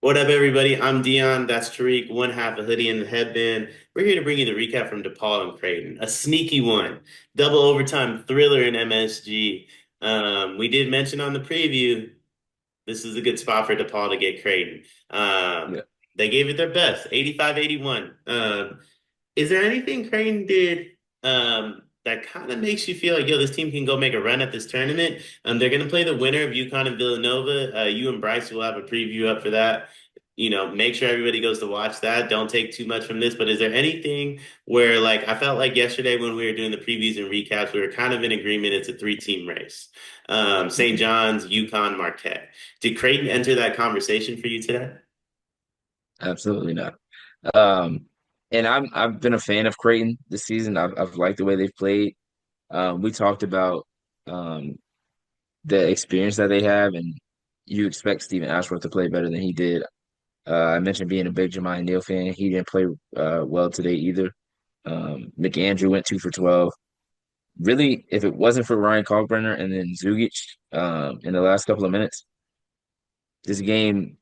What up, everybody? I'm Dion. That's Tariq, one half a hoodie and the headband. We're here to bring you the recap from DePaul and Creighton. A sneaky one. Double overtime thriller in MSG. We did mention on the preview, this is a good spot for DePaul to get Creighton. Yeah. They gave it their best, 85-81. Is there anything Creighton did that kind of makes you feel like, yo, this team can go make a run at this tournament? They're going to play the winner of UConn and Villanova. You and Bryce will have a preview up for that. Make sure everybody goes to watch that. Don't take too much from this. But is there anything where, like, I felt like yesterday when we were doing the previews and recaps, we were kind of in agreement it's a three-team race. St. Mhm. John's, UConn, Marquette. Did Creighton enter that conversation for you today? Absolutely not. Um, and I've been a fan of Creighton this season. I've liked the way they've played. We talked about um, the experience that they have, and you expect Stephen Ashworth to play better than he did. I mentioned being a big Jemiah Neal fan. He didn't play well today either. McAndrew went 2 for 12. Really, if it wasn't for Ryan Kalkbrenner and then Zugic in the last couple of minutes, this game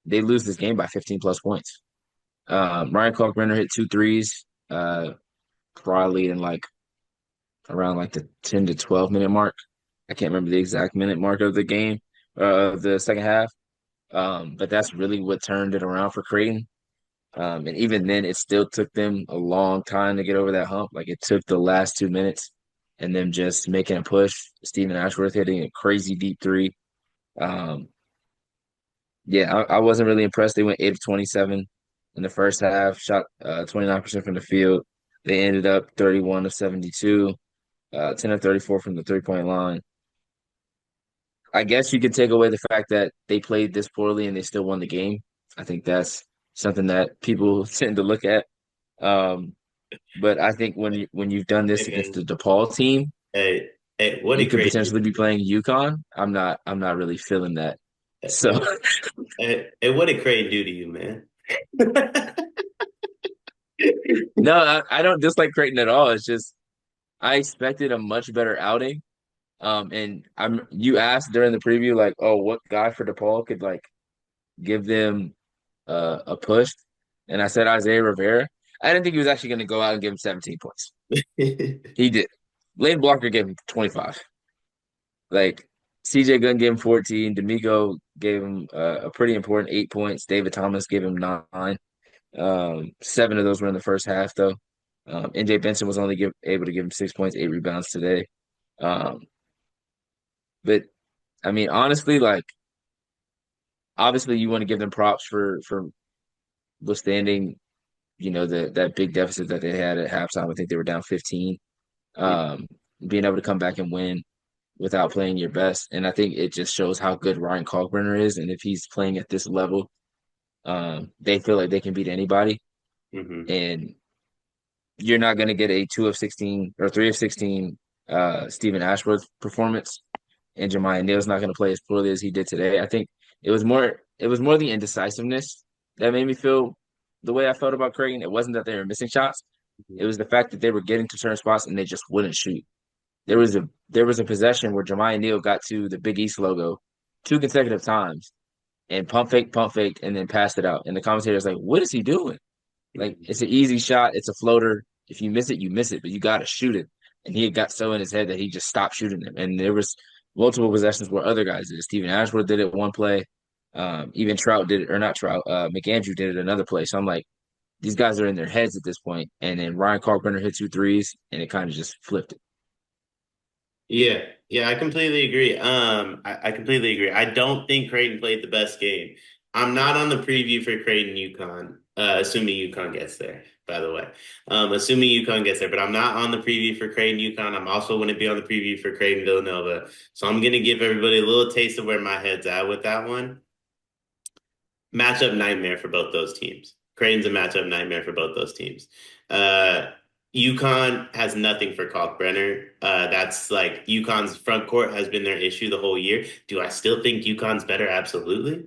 they lose this game by 15 plus points. Ryan Kalkbrenner hit two threes, probably in like around like the 10 to 12 minute mark. I can't remember the exact minute mark of the game, of the second half. But that's really what turned it around for Creighton. And even then, it still took them a long time to get over that hump. Like it took the last 2 minutes and them just making a push. Stephen Ashworth hitting a crazy deep three. Um, yeah, I wasn't really impressed. They went 8 of 27 in the first half, shot 29% from the field. They ended up 31 of 72, 10 of 34 from the three-point line. I guess you could take away the fact that they played this poorly and they still won the game. I think that's something that people tend to look at. Um, but I think when you've done this Hey, against man. the DePaul team, Hey, what you did could Creighton potentially be playing UConn. I'm not really feeling that. So do? Hey, what did Creighton do to you, man? no, I don't dislike Creighton at all. It's just I expected a much better outing. And you asked during the preview, like, oh, what guy for DePaul could like give them a push? And I said Isaiah Rivera. I didn't think he was actually going to go out and give him 17 points. He did. Lane Blocker gave him 25. Like CJ Gunn gave him 14. D'Amico gave him a pretty important 8 points. David Thomas gave him 9. Seven of those were in the first half, though. NJ Benson was only able to give him 6 points, 8 rebounds today. Um, but I mean, honestly, like obviously you want to give them props for withstanding, that big deficit that they had at halftime. I think they were down 15. Um, Being able to come back and win without playing your best. And I think it just shows how good Ryan Kalkbrenner is. And if he's playing at this level, they feel like they can beat anybody. hmm And you're not going to get a 2 of 16 or 3 of 16 Stephen Ashworth performance. And Jemiah Neal's not going to play as poorly as he did today. I think it was more the indecisiveness that made me feel the way I felt about Creighton. It wasn't that they were missing shots. It was the fact that they were getting to certain spots and they just wouldn't shoot. There was a possession where Jemiah Neal got to the Big East logo 2 consecutive times and pump faked, and then passed it out. And the commentator's like, "What is he doing? Like, it's an easy shot. It's a floater. If you miss it, you miss it, but you got to shoot it." And he had got so in his head that he just stopped shooting them. And there was multiple possessions where other guys did it. Stephen Ashworth did it one play. Even Trout did it, or not Trout. McAndrew did it another play. So I'm like, these guys are in their heads at this point. And then Ryan Kalkbrenner hit two threes, and it kind of just flipped it. Yeah, yeah, I completely agree. I completely agree. I don't think Creighton played the best game. I'm not on the preview for Creighton UConn, assuming UConn gets there, by the way. Assuming UConn gets there, but I'm not on the preview for Creighton UConn. I'm also going to be on the preview for Creighton Villanova. So I'm going to give everybody a little taste of where my head's at with that one. Matchup nightmare for both those teams. Creighton's a matchup nightmare for both those teams. Uh, UConn has nothing for Kalkbrenner. That's like UConn's front court has been their issue the whole year. Do I still think UConn's better? Absolutely.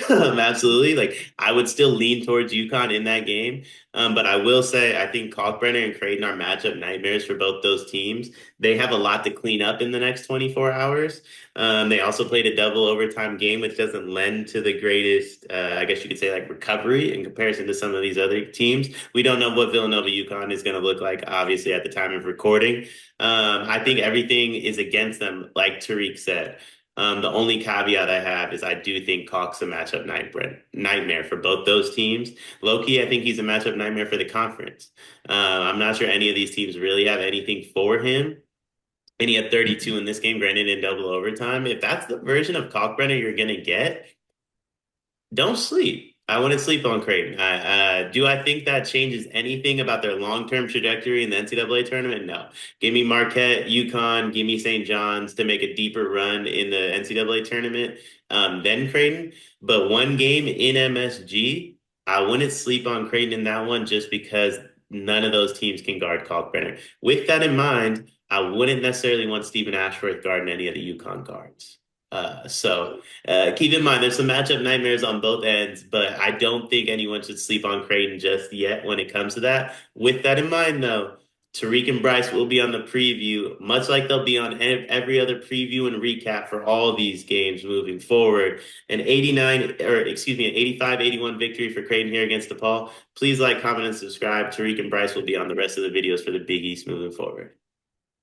Absolutely. Like I would still lean towards UConn in that game. But I will say I think Kalkbrenner and Creighton are matchup nightmares for both those teams. They have a lot to clean up in the next 24 hours. They also played a double overtime game, which doesn't lend to the greatest, I guess you could say, like recovery in comparison to some of these other teams. We don't know what Villanova UConn is going to look like, obviously, at the time of recording. I think everything is against them, like Tariq said. The only caveat I have is I do think Cox a matchup nightmare for both those teams. Loki, I think he's a matchup nightmare for the conference. I'm not sure any of these teams really have anything for him. And he had 32 in this game, granted in double overtime. If that's the version of Kalkbrenner you're going to get, don't sleep. I wouldn't sleep on Creighton. Do I think that changes anything about their long-term trajectory in the NCAA tournament? No. Give me Marquette, UConn, give me St. John's to make a deeper run in the NCAA tournament than Creighton. But one game in MSG, I wouldn't sleep on Creighton in that one just because none of those teams can guard Kalkbrenner. With that in mind, I wouldn't necessarily want Stephen Ashworth guarding any of the UConn guards. Keep in mind, there's some matchup nightmares on both ends, but I don't think anyone should sleep on Creighton just yet when it comes to that. With that in mind, though, Tariq and Bryce will be on the preview, much like they'll be on every other preview and recap for all these games moving forward. An 89, or excuse me, an 85-81 victory for Creighton here against DePaul. Please like, comment, and subscribe. Tariq and Bryce will be on the rest of the videos for the Big East moving forward.